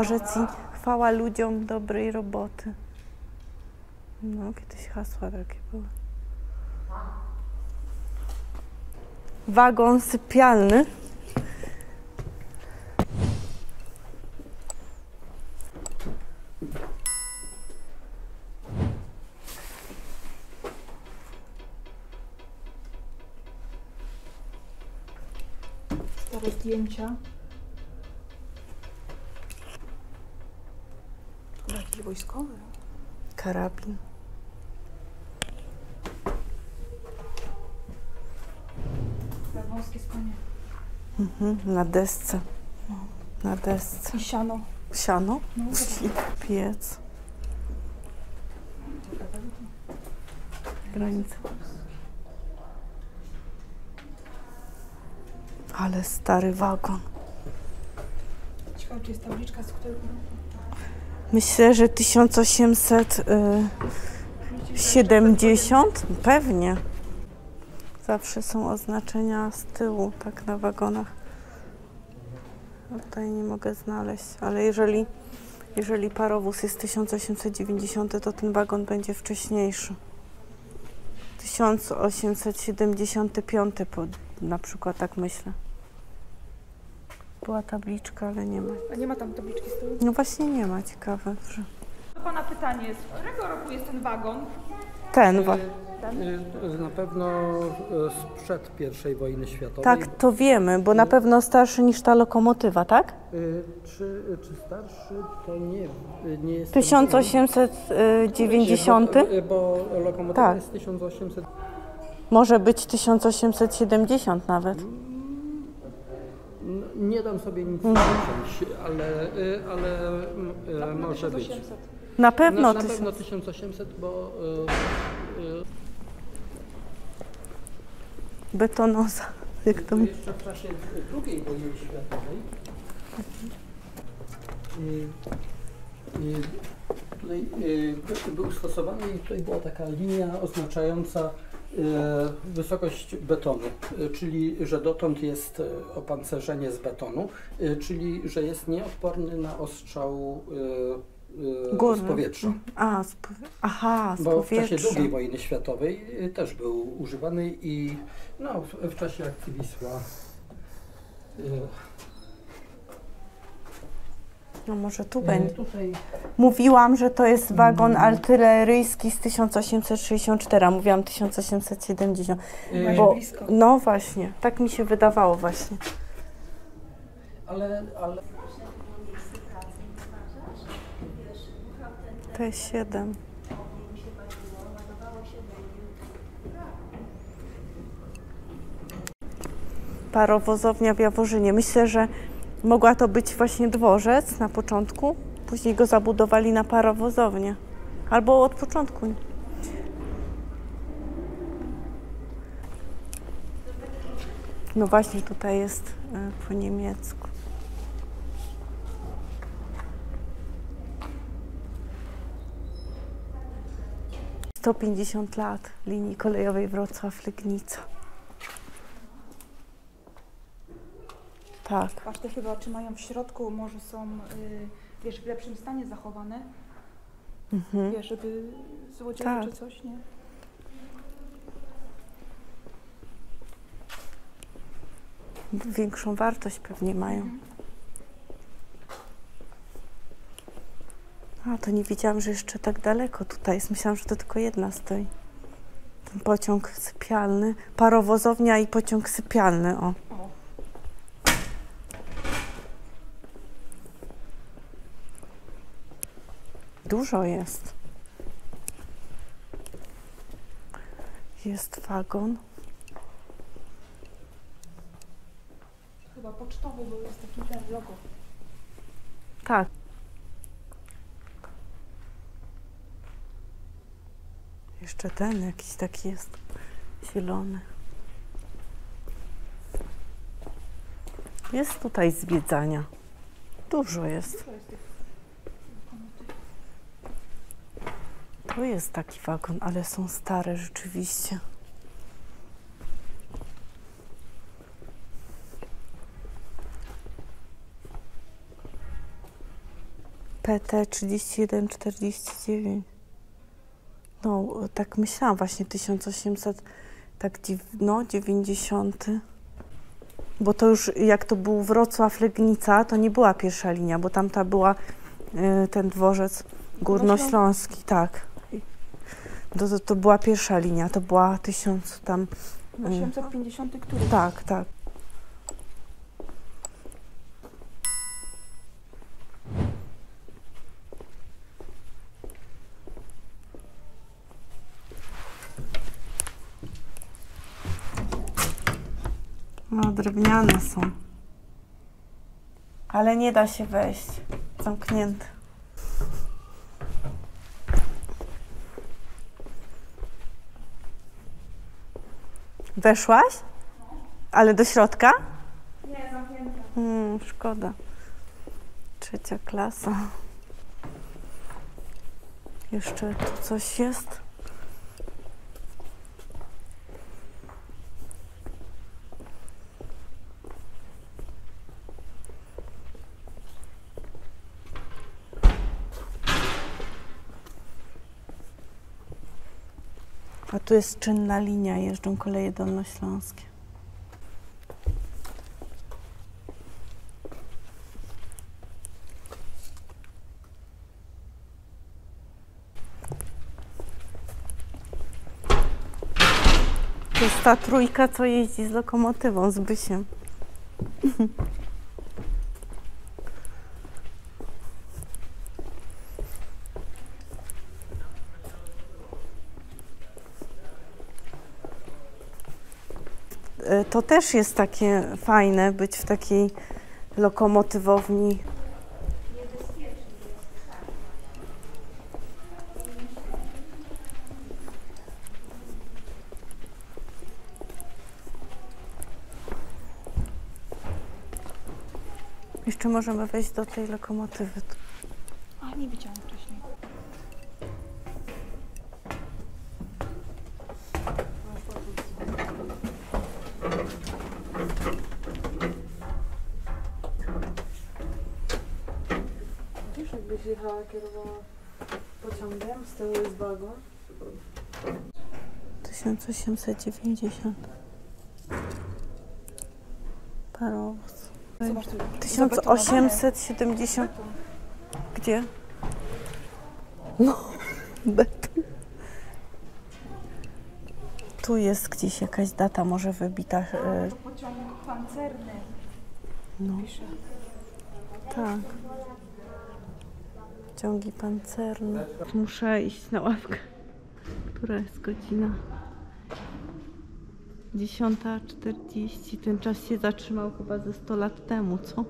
dworzec i chwała ludziom dobrej roboty. No, kiedyś hasła takie były. Wagon sypialny. Stare zdjęcia. Chyba jakiś wojskowy. Karabin. Wąskie spanie. Na desce. Na desce. I siano. Siano? No, Piec. Granica. Ale wagon. Ciekawe, czy jest tabliczka, z którego roku? Myślę, że 1870? Pewnie. Zawsze są oznaczenia z tyłu, tak na wagonach. Tutaj nie mogę znaleźć, ale jeżeli parowóz jest 1890, to ten wagon będzie wcześniejszy. 1875 na przykład, tak myślę. Była tabliczka, ale nie ma. A nie ma tam tabliczki z tyłu? No właśnie nie ma, ciekawe. Że... To pana pytanie, z którego roku jest ten wagon? Ten Na pewno sprzed I wojny światowej. Tak, to wiemy, bo na pewno starszy niż ta lokomotywa, tak? Czy starszy, to nie jest. 1890? Bo lokomotywa Tak. jest 1800. Może być 1870 nawet. Nie dam sobie nic powiedzieć, ale może być. Na pewno. Na pewno 1800, bo Betonoza. Jak to... jeszcze w czasie II wojny światowej tutaj był stosowany i tutaj była taka linia oznaczająca wysokość betonu, czyli że dotąd jest opancerzenie z betonu, czyli że jest nieodporny na ostrzał z powietrza. Z Bo w powietrza. czasie II wojny światowej też był używany i no, w czasie akcji Wisła. No może tu będzie. Tutaj Mówiłam, że to jest wagon artyleryjski z 1864, a mówiłam 1870. Bo, blisko. no właśnie, tak mi się wydawało właśnie. ale T7. Parowozownia w Jaworzynie. Myślę, że mogła to być właśnie dworzec na początku, później go zabudowali na parowozownię. Albo od początku. No właśnie, tutaj jest po niemiecku. - 150 lat linii kolejowej Wrocław-Legnica. Tak. Paszty chyba trzymają w środku, może są wiesz, w lepszym stanie zachowane. Wiesz, żeby złodzieje czy coś, nie? Większą wartość pewnie mają. A, to nie wiedziałam, że jeszcze tak daleko tutaj jest. Myślałam, że to tylko jedna stoi. Ten pociąg sypialny, parowozownia i pociąg sypialny, o. Dużo jest. Jest wagon. Chyba pocztowy, bo jest taki ten logo. Tak. Jeszcze ten jakiś taki jest zielony. Jest tutaj zwiedzania. Dużo jest. To jest taki wagon, ale są stare rzeczywiście. PT 3149. No, tak myślałam właśnie 1800, tak no 90. Bo to już jak to był Wrocław-Legnica, to nie była pierwsza linia, bo tamta była ten dworzec górnośląski, tak. To była pierwsza linia, to była 1000 tam. 850 któryś? Tak, tak. No, drewniane są. Ale nie da się wejść. Zamknięte. Weszłaś? Ale do środka? Nie, zamknięte. Szkoda. 3. klasa. Jeszcze tu coś jest? A tu jest czynna linia, jeżdżą koleje dolnośląskie. To jest ta trójka, co jeździ z lokomotywą, z Bysiem. To też jest takie fajne, być w takiej lokomotywowni. Jeszcze możemy wejść do tej lokomotywy. A, nie widziałam wcześniej. Wiesz, jakbyś jechała, kierowała pociągiem, z tyłu jest wagon. 1890. Parowóz. Zobacz, tu 1870. Gdzie? No, beton. Tu jest gdzieś jakaś data, może wybita. pociąg pancerny. No, Pisze. tak. Ciągi pancerne. Muszę iść na ławkę. Która jest godzina? 10:40. Ten czas się zatrzymał chyba ze 100 lat temu, co?